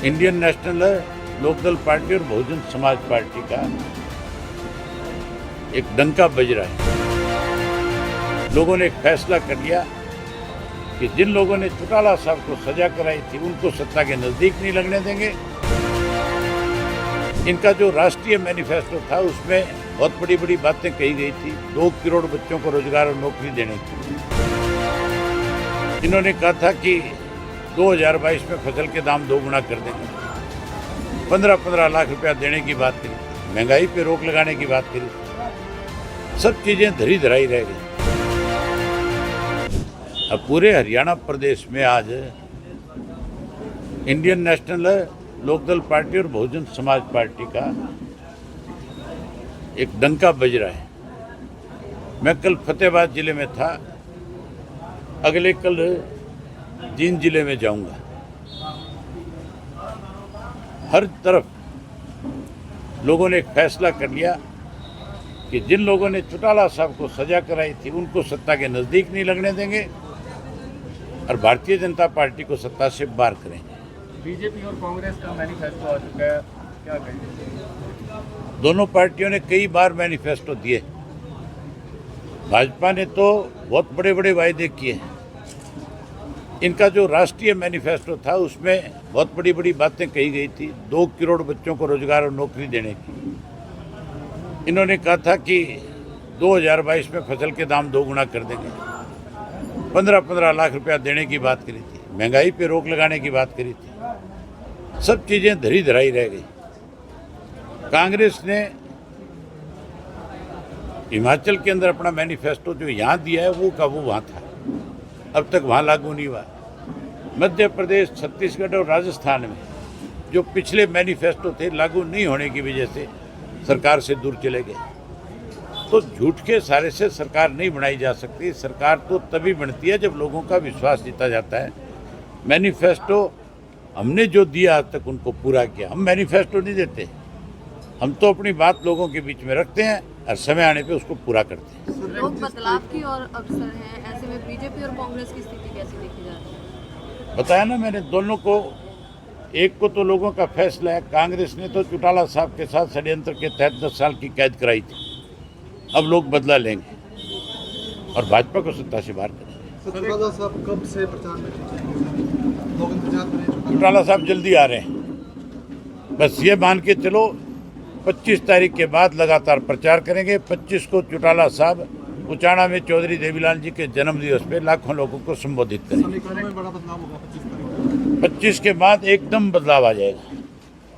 Indian national Lokdal party और Bahujan Samaj party का एक डंका बज रहा है। लोगों ने एक फैसला कर लिया कि जिन लोगों ने चौटाला साहब को सजा कराई थी उनको सत्ता के नजदीक नहीं लगने देंगे। इनका जो राष्ट्रीय मैनिफेस्टो था उसमें बहुत बड़ी बड़ी बातें कही गई थी। 2 करोड़ बच्चों को रोजगार और नौकरी देने की। इन्होंने कहा था कि 2022 में फसल के दाम 2 गुना कर देंगे। 15-15 लाख रुपया देने की बात करी, महंगाई पे रोक लगाने की बात करी। सब चीजें धरी धराई रह गई। अब पूरे हरियाणा प्रदेश में आज इंडियन नेशनल लोकदल पार्टी और बहुजन समाज पार्टी का एक डंका बज रहा है। मैं कल फतेहाबाद जिले में था, अगले कल जींद जिले में जाऊंगा। हर तरफ लोगों ने एक फैसला कर लिया कि जिन लोगों ने चौटाला साहब को सजा कराई थी उनको सत्ता के नजदीक नहीं लगने देंगे और भारतीय जनता पार्टी को सत्ता से बाहर करेंगे। बीजेपी और कांग्रेस का मैनिफेस्टो आ चुका है, क्या कहेंगे? दोनों पार्टियों ने कई बार मैनिफेस्टो दिए। भाजपा ने तो बहुत बड़े बड़े वायदे किए। इनका जो राष्ट्रीय मैनिफेस्टो था उसमें बहुत बड़ी बड़ी बातें कही गई थी। 2 करोड़ बच्चों को रोजगार और नौकरी देने की। इन्होंने कहा था कि 2022 में फसल के दाम 2 गुना कर देंगे। 15-15 लाख रुपया देने की बात करी थी, महंगाई पे रोक लगाने की बात करी थी। सब चीजें धरी धराई रह गई। कांग्रेस ने हिमाचल के अंदर अपना मैनिफेस्टो जो यहाँ दिया है वो का वो वहाँ था, अब तक वहाँ लागू नहीं हुआ। मध्य प्रदेश, छत्तीसगढ़ और राजस्थान में जो पिछले मैनिफेस्टो थे लागू नहीं होने की वजह से सरकार से दूर चले गए। तो झूठ के सारे से सरकार नहीं बनाई जा सकती। सरकार तो तभी बनती है जब लोगों का विश्वास जीता जाता है। मैनिफेस्टो हमने जो दिया आज तक उनको पूरा किया। हम मैनिफेस्टो नहीं देते, हम तो अपनी बात लोगों के बीच में रखते हैं और समय आने पे उसको पूरा करते हैं। लोग बदलाव की और अवसर हैं, ऐसे में बीजेपी और कांग्रेस की स्थिति कैसी देखी जा रही है? बताया ना मैंने, दोनों को, एक को तो लोगों का फैसला है। कांग्रेस ने तो चौटाला साहब के साथ षड्यंत्र के तहत 10 साल की कैद कराई थी। अब लोग बदला लेंगे और भाजपा को सत्ता से बाहर करेंगे। चौटाला साहब कब से प्रचार में चौटाला साहब जल्दी आ रहे हैं। बस ये मान के चलो 25 तारीख के बाद लगातार प्रचार करेंगे। 25 को चौटाला साहब उचाना में चौधरी देवीलाल जी के जन्म दिवस पे लाखों लोगों को संबोधित करेंगे। में बड़ा बदलाव होगा 25 तारीख। 25 के बाद एकदम बदलाव आ जाएगा।